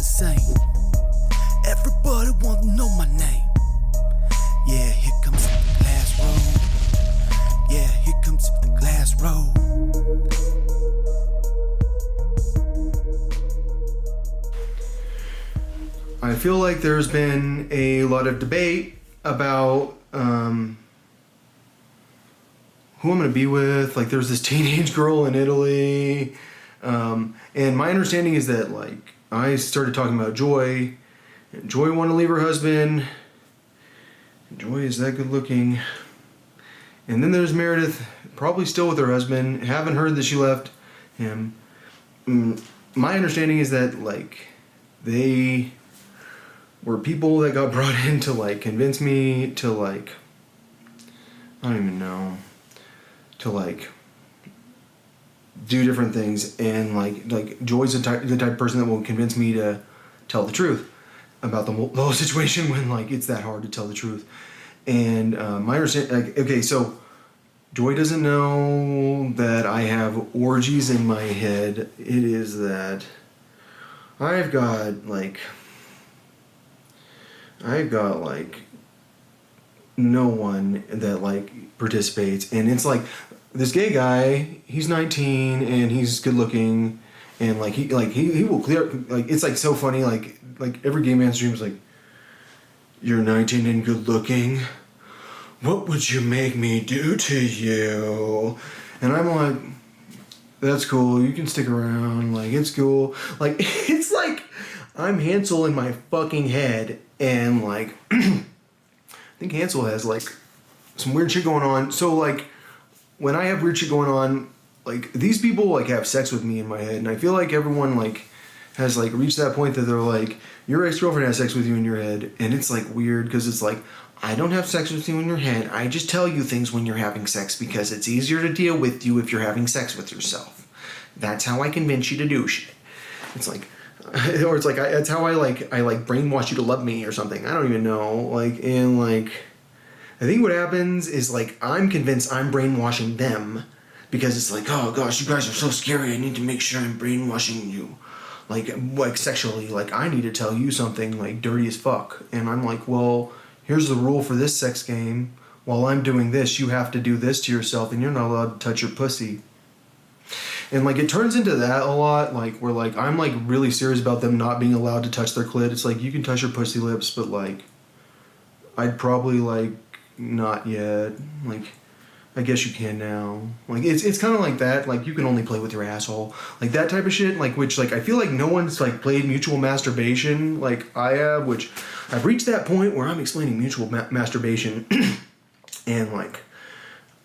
same. Everybody want to know my name. Yeah, here comes the glass road. Yeah, here comes the glass road. I feel like there's been a lot of debate about who I'm going to be with. Like, there's this teenage girl in Italy. And my understanding is that, like, I started talking about Joy. And Joy wanted to leave her husband. Joy is that good looking. And then there's Meredith, probably still with her husband. Haven't heard that she left him. My understanding is that, like, they were people that got brought in to, like, convince me to, like, I don't even know, to, like, do different things. And, like Joy's the type of person that will convince me to tell the truth about the whole situation when, like, it's that hard to tell the truth. And my understanding, like, okay, so Joy doesn't know that I have orgies in my head. It is that I've got no one that, like, participates. And it's like this gay guy, he's 19 and he's good looking, and like he will clear, like, it's like so funny, like every gay man streams like, you're 19 and good looking, what would you make me do to you? And I'm like, that's cool, you can stick around, like, it's cool. Like, it's like I'm Hansel in my fucking head, and, like, I think Hansel has, like, some weird shit going on. So, like, when I have weird shit going on, like, these people, like, have sex with me in my head, and I feel like everyone, like, has, like, reached that point that they're like, your ex-girlfriend has sex with you in your head, and it's, like, weird, because it's like, I don't have sex with you in your head, I just tell you things when you're having sex, because it's easier to deal with you if you're having sex with yourself. That's how I convince you to do shit. It's like, or it's like, that's how I brainwash you to love me or something. I don't even know. Like, and, like, I think what happens is, like, I'm convinced I'm brainwashing them, because it's like, oh gosh, you guys are so scary, I need to make sure I'm brainwashing you. Like sexually, like, I need to tell you something, like, dirty as fuck. And I'm like, well, here's the rule for this sex game. While I'm doing this, you have to do this to yourself, and you're not allowed to touch your pussy. And, like, it turns into that a lot, like, where, like, I'm, like, really serious about them not being allowed to touch their clit. It's like, you can touch your pussy lips, but, like, I'd probably, like, not yet. Like, I guess you can now. Like, it's kind of like that. Like, you can only play with your asshole. Like, that type of shit, like, which, like, I feel like no one's, like, played mutual masturbation like I have, which I've reached that point where I'm explaining mutual masturbation. And, like,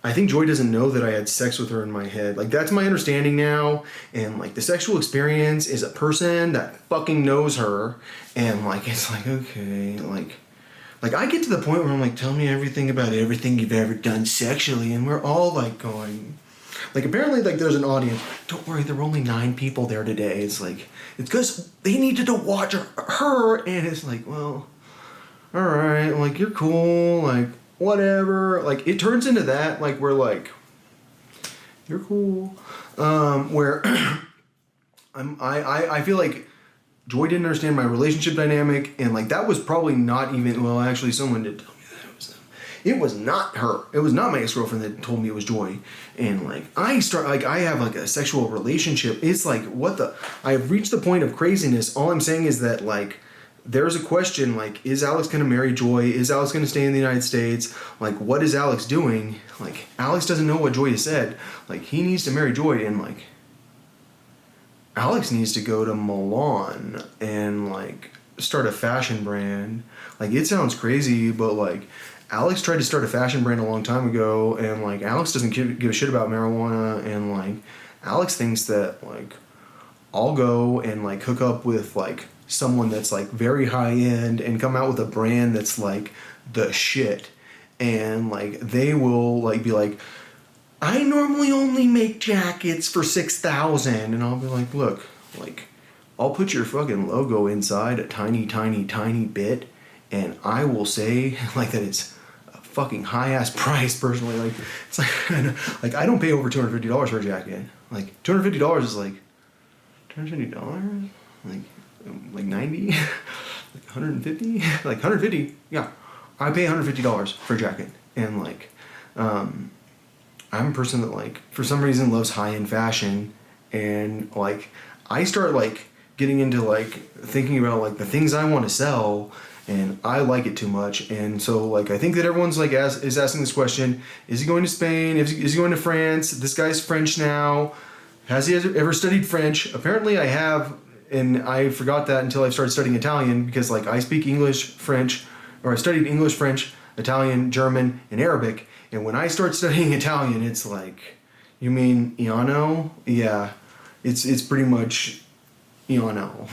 I think Joy doesn't know that I had sex with her in my head. Like, that's my understanding now. And, like, the sexual experience is a person that fucking knows her. And, like, it's like, okay, like, I get to the point where I'm like, tell me everything about everything you've ever done sexually. And we're all, like, going, like, apparently, like, there's an audience. Don't worry, there were only 9 people there today. It's like, it's because they needed to watch her. And it's like, well, all right, like, you're cool, like, whatever. Like, it turns into that, like, where, like, you're cool, where I feel like Joy didn't understand my relationship dynamic, and, like, that was probably not even, well, actually, someone did tell me that it was not her. It was not my ex-girlfriend that told me it was Joy. And, like, I have, like, a sexual relationship. It's like, I have reached the point of craziness. All I'm saying is that, like, there's a question, like, is Alex going to marry Joy? Is Alex going to stay in the United States? Like, what is Alex doing? Like, Alex doesn't know what Joy has said. Like, he needs to marry Joy, and, like, Alex needs to go to Milan and, like, start a fashion brand. Like, it sounds crazy, but, like, Alex tried to start a fashion brand a long time ago, and, like, Alex doesn't give a shit about marijuana, and, like, Alex thinks that, like, I'll go and, like, hook up with, like, someone that's, like, very high end and come out with a brand that's, like, the shit. And, like, they will, like, be like, I normally only make jackets for $6,000. And I'll be like, look, like, I'll put your fucking logo inside a tiny, tiny, tiny bit, and I will say, like, that it's a fucking high-ass price, personally. Like, it's like, I don't pay over $250 for a jacket. Like, $250 is, like, $250? Like, like 90, like 150, like 150. Yeah, I pay $150 for a jacket, and like, I'm a person that like for some reason loves high end fashion, and like I start like getting into like thinking about like the things I want to sell, and I like it too much, and so like I think that everyone's like is asking this question: is he going to Spain? Is he going to France? This guy's French now. Has he ever studied French? Apparently I have, and I forgot that until I started studying Italian, because like I speak English, French, or I studied English, French, Italian, German, and Arabic. And when I start studying Italian, it's like, you mean Iano? Yeah, it's pretty much Iano.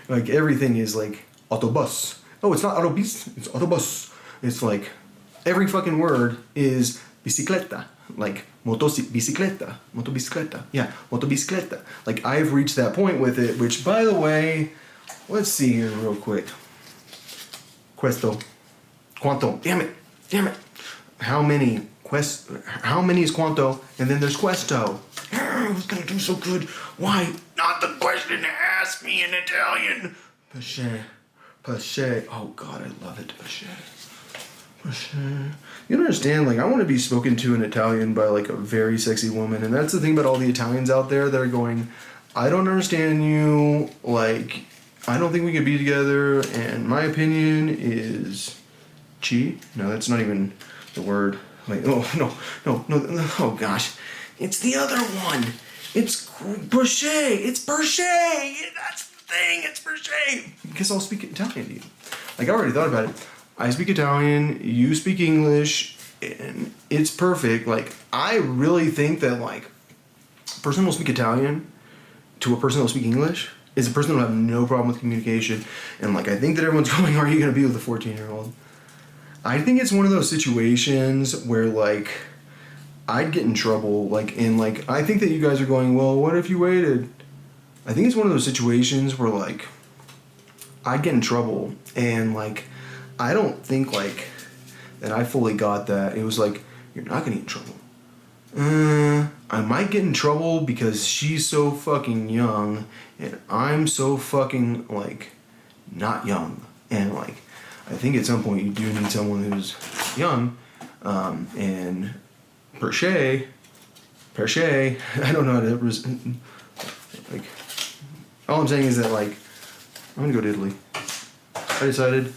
like everything is like autobus. Oh, it's not autobus, it's autobus. It's like every fucking word is bicicleta. Like motobicicleta. Yeah, motobicicleta. Like I've reached that point with it, which by the way, let's see here real quick. Questo. Quanto. Damn it. How many is quanto? And then there's questo. I was gonna do so good. Why not the question to ask me in Italian? Pache. Oh God, I love it. Pache. You understand, like, I want to be spoken to in Italian by, like, a very sexy woman, and that's the thing about all the Italians out there that are going, I don't understand you, like, I don't think we could be together, and my opinion is chi. No, that's not even the word. Like, oh, no, oh gosh. It's the other one. It's Brochet. It's Brochet. That's the thing. It's Brochet. Because I'll speak Italian to you. Like, I already thought about it. I speak Italian, you speak English, and it's perfect. Like, I really think that, like, a person who will speak Italian to a person who will speak English is a person who will have no problem with communication. And, like, I think that everyone's going, are you going to be with a 14-year-old? I think it's one of those situations where, like, I'd get in trouble. Like, and, like, I think that you guys are going, well, what if you waited? I think it's one of those situations where, like, I'd get in trouble, and, like, I don't think, like, that I fully got that. It was like, you're not gonna get in trouble. I might get in trouble because she's so fucking young, and I'm so fucking, like, not young. And, like, I think at some point you do need someone who's young, and per se, I don't know how to, like, all I'm saying is that, like, I'm gonna go to Italy. I decided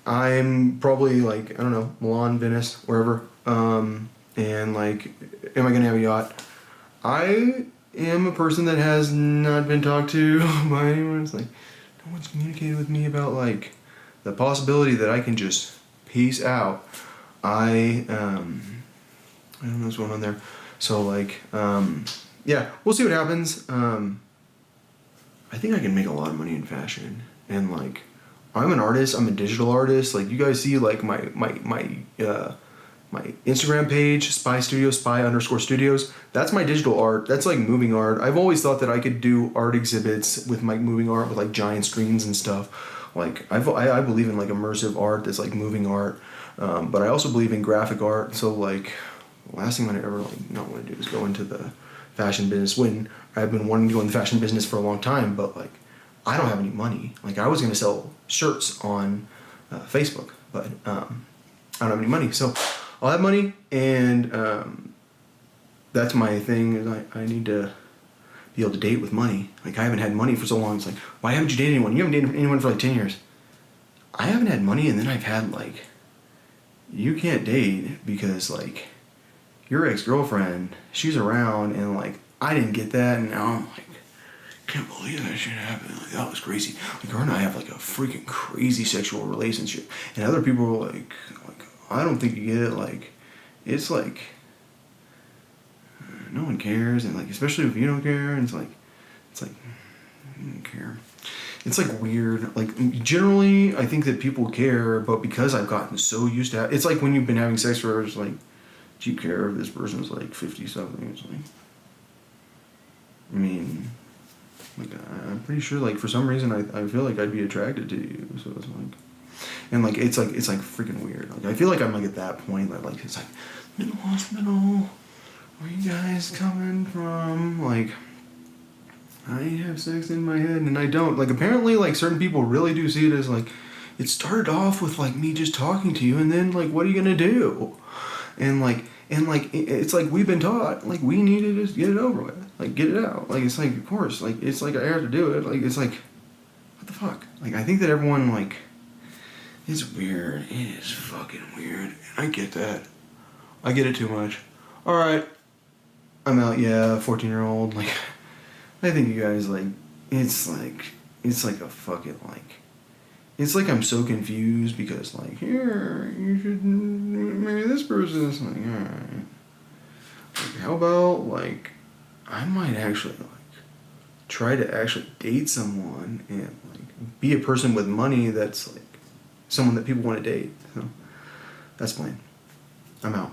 I'm probably, like, I don't know, Milan, Venice, wherever. And, like, am I going to have a yacht? I am a person that has not been talked to by anyone. It's like, no one's communicated with me about, like, the possibility that I can just peace out. I don't know what's going on there. So, like, yeah, we'll see what happens. I think I can make a lot of money in fashion. And, like, I'm an artist. I'm a digital artist. Like, you guys see, like, my Instagram page, spy_studios. That's my digital art. That's, like, moving art. I've always thought that I could do art exhibits with my moving art with, like, giant screens and stuff. Like, I believe in, like, immersive art that's, like, moving art. But I also believe in graphic art. So, like, the last thing I ever, like, not want to do is go into the fashion business when I've been wanting to go in the fashion business for a long time. But, like, I don't have any money. Like, I was going to sell shirts on Facebook, but I don't have any money. So I'll have money, and that's my thing. Is I need to be able to date with money. Like, I haven't had money for so long. It's like, why haven't you dated anyone? You haven't dated anyone for like 10 years. I haven't had money, and then I've had, like, you can't date because, like, your ex-girlfriend, she's around, and, like, I didn't get that, and now I'm like, can't believe that shit happened. Like, that was crazy. Like, her and I have, like, a freaking crazy sexual relationship. And other people are like, I don't think you get it. Like, it's like, no one cares. And, like, especially if you don't care. And it's like, I don't care. It's, like, weird. Like, generally, I think that people care, but because I've gotten so used to it, it's like when you've been having sex for, it's like, do you care if this person's, like, 50-something? It's like, I mean, like, I'm pretty sure, like, for some reason, I feel like I'd be attracted to you, so it's like, and, like, it's like freaking weird. Like, I feel like I'm, like, at that point, like, it's like, mental hospital, where you guys coming from? Like, I have sex in my head and I don't. Like, apparently, like, certain people really do see it as, like, it started off with, like, me just talking to you, and then, like, what are you gonna do? And, like, it's like we've been taught, like, we need to just get it over with. Like, get it out. Like, it's like, of course, like, it's like I have to do it. Like, it's like, what the fuck? Like, I think that everyone, like, it's weird. It is fucking weird. I get that. I get it too much. Alright. I'm out, yeah, 14-year-old. Like, I think you guys, like, it's like a fucking, like, it's like I'm so confused because, like, here, you should marry this person. It's like, alright. Like, how about, like, I might actually, like, try to actually date someone and, like, be a person with money that's, like, someone that people want to date. So, that's plain. I'm out.